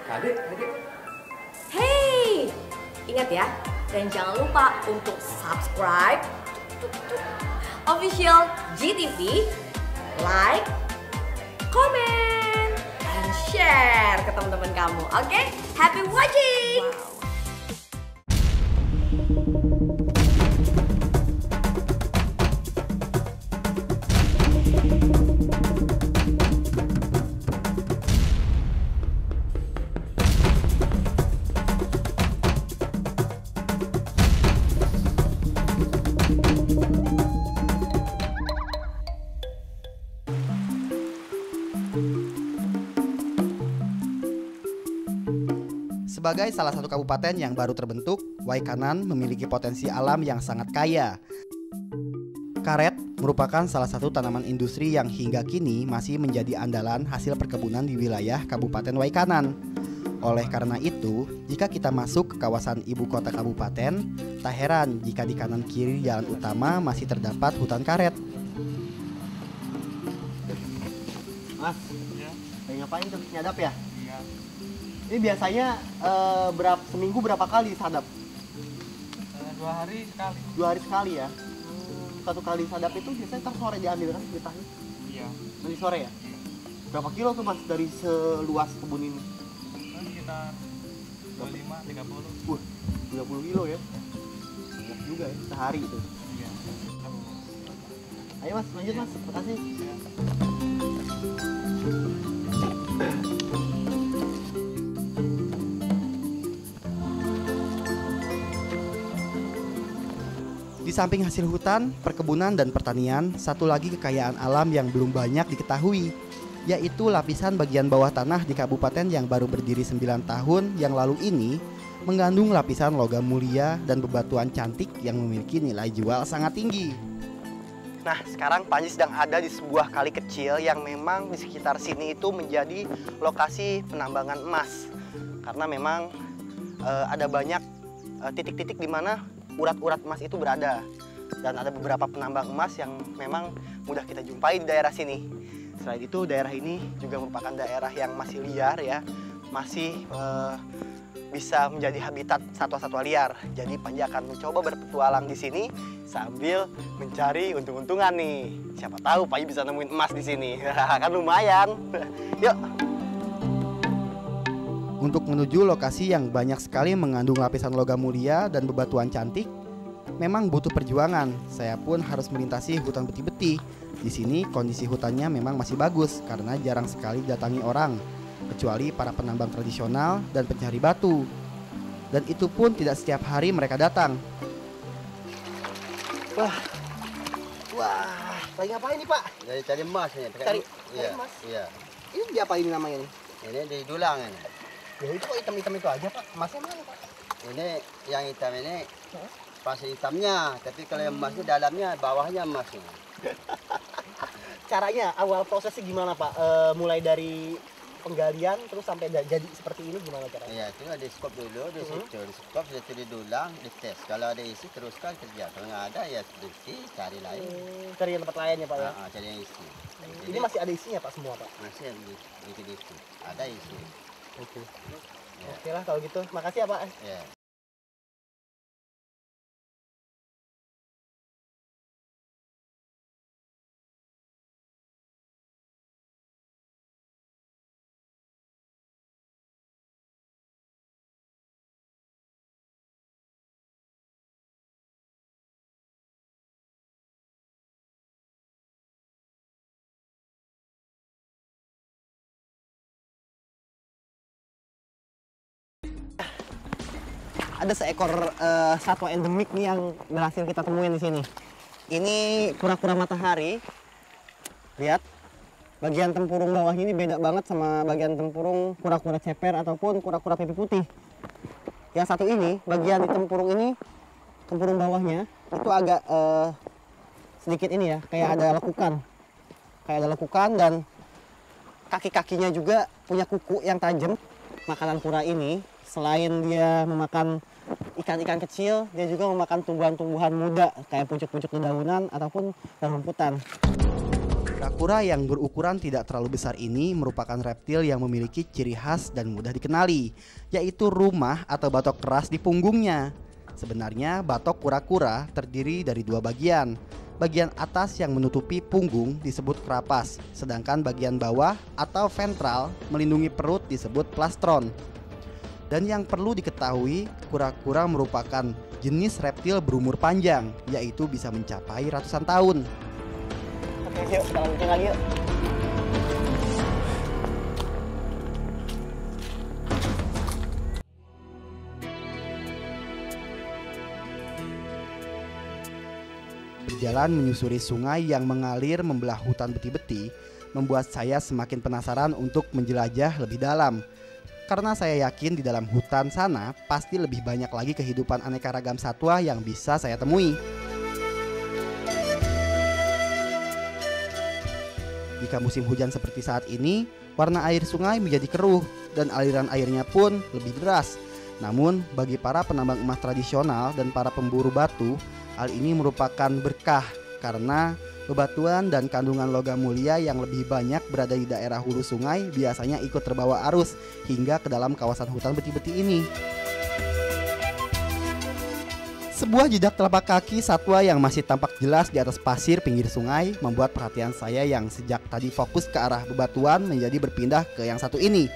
Adik. Hey, ingat ya, dan jangan lupa untuk subscribe official GTV, like, comment, and share ke teman-teman kamu. Oke, happy watching! Sebagai salah satu kabupaten yang baru terbentuk, Waikanan memiliki potensi alam yang sangat kaya. Karet merupakan salah satu tanaman industri yang hingga kini masih menjadi andalan hasil perkebunan di wilayah Kabupaten Waikanan. Oleh karena itu, jika kita masuk ke kawasan ibu kota kabupaten, tak heran jika di kanan kiri jalan utama masih terdapat hutan karet. Mas, Ya. lagi ngapain tuh? Nyadap ya? Iya. Ini biasanya seminggu berapa kali sadap? 2 hari sekali. 2 hari sekali ya? Satu kali sadap itu biasanya ntar sore diambil kan getahnya? Iya. Nanti sore ya? Berapa kilo tuh mas dari seluas kebun ini? Sekitar 25-30. 30 kilo ya? Banyak juga ya, sehari itu. Iya. Ayo mas, lanjut mas, makasih. Di samping hasil hutan, perkebunan, dan pertanian, satu lagi kekayaan alam yang belum banyak diketahui, yaitu lapisan bagian bawah tanah di kabupaten yang baru berdiri 9 tahun yang lalu ini mengandung lapisan logam mulia dan bebatuan cantik yang memiliki nilai jual sangat tinggi. Nah, sekarang Panji sedang ada di sebuah kali kecil yang memang di sekitar sini itu menjadi lokasi penambangan emas. Karena memang ada banyak titik-titik di mana urat-urat emas itu berada. Dan ada beberapa penambang emas yang memang mudah kita jumpai di daerah sini. Selain itu, daerah ini juga merupakan daerah yang masih liar ya. Masih bisa menjadi habitat satwa-satwa liar. Jadi Panji akan mencoba berpetualang di sini sambil mencari untung-untungan nih. Siapa tahu Panji bisa nemuin emas di sini. Kan lumayan. Yuk. Untuk menuju lokasi yang banyak sekali mengandung lapisan logam mulia dan bebatuan cantik, memang butuh perjuangan. Saya pun harus melintasi hutan beti-beti. Di sini kondisi hutannya memang masih bagus karena jarang sekali didatangi orang, kecuali para penambang tradisional dan pencari batu. Dan itu pun tidak setiap hari mereka datang. Wah, lagi ngapain nih Pak? Dari cari emas ini. Cari Iya. emas? Iya. Ini dia apa ini namanya nih? Ini di dulang ini. Ya itu kok hitam-hitam itu aja Pak. Emasnya mana Pak? Ini yang hitam ini pasir hitamnya, tapi kalau yang emasnya dalamnya, bawahnya emasnya. Caranya awal prosesnya gimana Pak? Mulai dari penggalian terus sampai jadi seperti ini gimana caranya? Iya, itu di skop dulu, di situ, di skop, di dulang, dites. Kalau ada isi teruskan kerja. Kalau nggak ada ya berhenti, cari lain. Cari yang tempat lain ya Pak ya? Cari yang isi. Ini masih ada isinya Pak semua Pak? Masih yang di isi. Ada isi. Oke. Ya. Oke lah kalau gitu. Makasih ya Pak. Ya. Ada seekor satwa endemik nih yang berhasil kita temuin di sini. Ini kura-kura matahari. Lihat, bagian tempurung bawahnya ini beda banget sama bagian tempurung kura-kura ceper ataupun kura-kura pipi putih. Yang satu ini, bagian di tempurung ini, tempurung bawahnya itu agak sedikit ini ya, kayak ada lekukan. Kayak ada lekukan dan kaki-kakinya juga punya kuku yang tajam. Makanan kura ini selain dia memakan ikan-ikan kecil, dia juga memakan tumbuhan-tumbuhan muda kayak pucuk-pucuk dedaunan ataupun rumputan. Kura-kura yang berukuran tidak terlalu besar ini merupakan reptil yang memiliki ciri khas dan mudah dikenali, yaitu rumah atau batok keras di punggungnya. Sebenarnya batok kura-kura terdiri dari dua bagian. Bagian atas yang menutupi punggung disebut kerapas, sedangkan bagian bawah atau ventral melindungi perut disebut plastron. Dan yang perlu diketahui, kura-kura merupakan jenis reptil berumur panjang, yaitu bisa mencapai ratusan tahun. Oke, yuk kita lanjutin lagi yuk. Berjalan menyusuri sungai yang mengalir membelah hutan beti-beti membuat saya semakin penasaran untuk menjelajah lebih dalam. Karena saya yakin di dalam hutan sana pasti lebih banyak lagi kehidupan aneka ragam satwa yang bisa saya temui. Jika musim hujan seperti saat ini, warna air sungai menjadi keruh dan aliran airnya pun lebih deras. Namun bagi para penambang emas tradisional dan para pemburu batu, hal ini merupakan berkah karena bebatuan dan kandungan logam mulia yang lebih banyak berada di daerah hulu sungai biasanya ikut terbawa arus hingga ke dalam kawasan hutan beti-beti ini. Sebuah jejak telapak kaki satwa yang masih tampak jelas di atas pasir pinggir sungai membuat perhatian saya yang sejak tadi fokus ke arah bebatuan menjadi berpindah ke yang satu ini.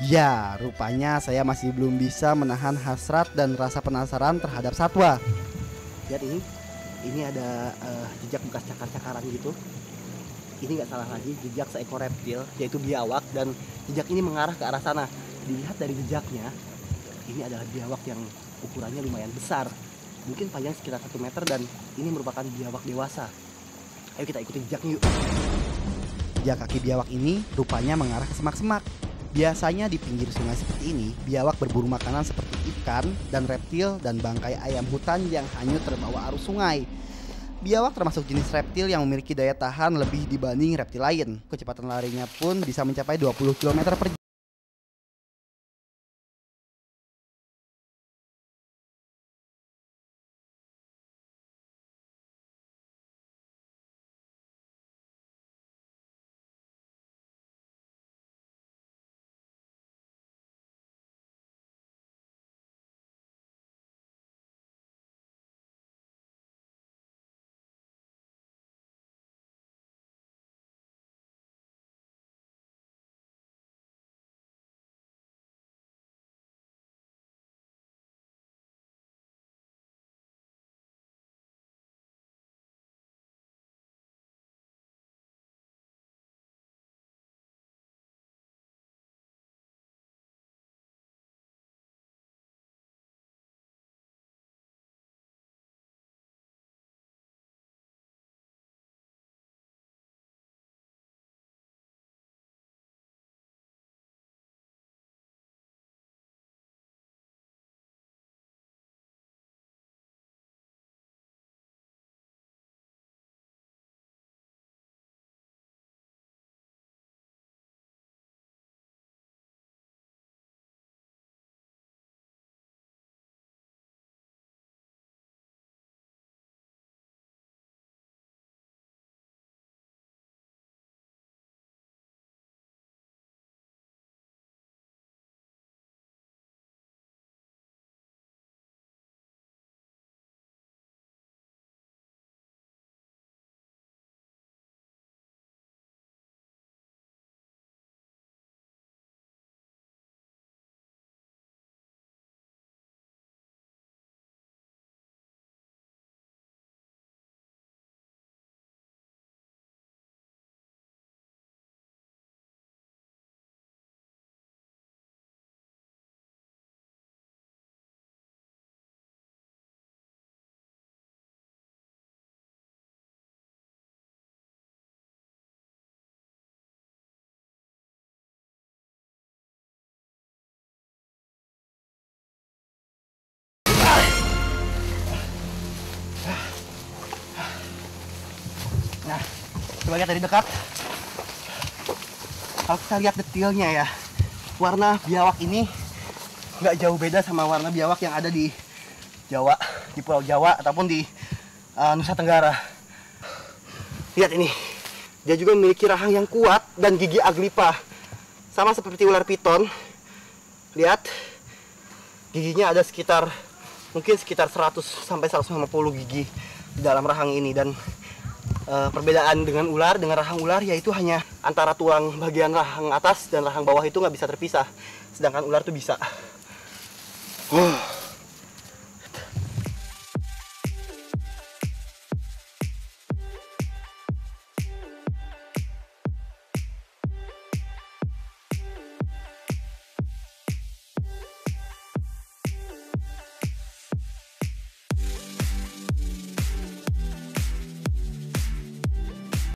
Ya, rupanya saya masih belum bisa menahan hasrat dan rasa penasaran terhadap satwa. Lihat ini ada jejak bekas cakar-cakaran gitu. Ini nggak salah lagi jejak seekor reptil yaitu biawak, dan jejak ini mengarah ke arah sana. Dilihat dari jejaknya, ini adalah biawak yang ukurannya lumayan besar, mungkin panjang sekitar 1 meter, dan ini merupakan biawak dewasa. Ayo kita ikuti jejaknya yuk. Jejak kaki biawak ini rupanya mengarah ke semak-semak. Biasanya di pinggir sungai seperti ini, biawak berburu makanan seperti ikan dan reptil dan bangkai ayam hutan yang hanyut terbawa arus sungai. Biawak termasuk jenis reptil yang memiliki daya tahan lebih dibanding reptil lain. Kecepatan larinya pun bisa mencapai 20 km per jam. Nah, coba lihat dari dekat. Kalau kita lihat detailnya ya, warna biawak ini nggak jauh beda sama warna biawak yang ada di Jawa, di Pulau Jawa ataupun di Nusa Tenggara. Lihat ini, Dia juga memiliki rahang yang kuat dan gigi aglipa. Sama seperti ular piton. Lihat, giginya ada mungkin sekitar 100 sampai 150 gigi di dalam rahang ini. Dan perbedaan dengan rahang ular yaitu hanya antara tulang bagian rahang atas dan rahang bawah itu nggak bisa terpisah. Sedangkan ular tuh bisa.